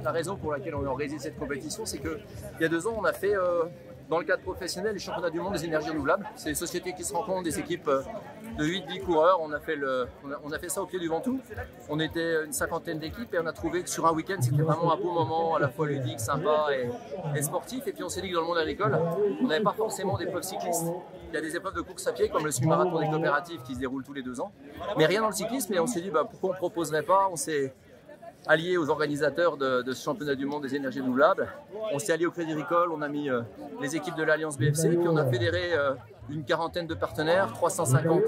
la raison pour laquelle on a organisé cette compétition, c'est qu'il y a 2 ans, on a fait, dans le cadre professionnel, les championnats du monde des énergies renouvelables. C'est des sociétés qui se rencontrent, des équipes de 8-10 coureurs. On a fait ça au pied du Ventoux. On était une 50aine d'équipes et on a trouvé que sur un week-end, c'était vraiment un beau moment, à la fois ludique, sympa et sportif. Et puis on s'est dit que dans le monde agricole, on n'avait pas forcément d'épreuves cyclistes. Il y a des épreuves de course à pied comme le semi-marathon des coopératives qui se déroule tous les 2 ans. Mais rien dans le cyclisme et on s'est dit pourquoi on ne proposerait pas. On s'est allié aux organisateurs de ce championnat du monde des énergies renouvelables. On s'est allié au Crédit Agricole, on a mis les équipes de l'Alliance BFC, puis on a fédéré une quarantaine de partenaires, 350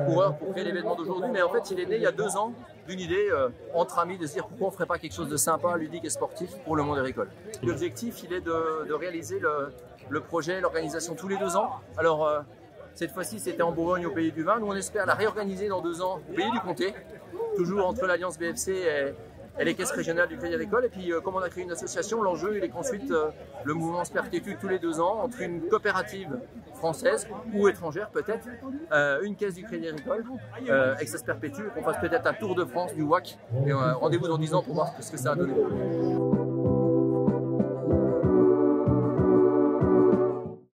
coureurs pour créer l'événement d'aujourd'hui. Mais en fait, il est né il y a 2 ans d'une idée entre amis de se dire pourquoi on ne ferait pas quelque chose de sympa, ludique et sportif pour le monde agricole. L'objectif, il est de réaliser le projet, l'organisation tous les 2 ans. Alors, cette fois-ci, c'était en Bourgogne, au Pays du Vin. Nous, on espère la réorganiser dans 2 ans au Pays du Comté, toujours entre l'Alliance BFC et les caisses régionales du Crédit Agricole. Et puis, comme on a créé une association, l'enjeu il est qu'ensuite le mouvement se perpétue tous les 2 ans entre une coopérative française ou étrangère peut-être, une caisse du Crédit Agricole, et que ça se perpétue, qu'on fasse peut-être un tour de France du WAC. Et rendez-vous dans 10 ans pour voir ce que ça a donné.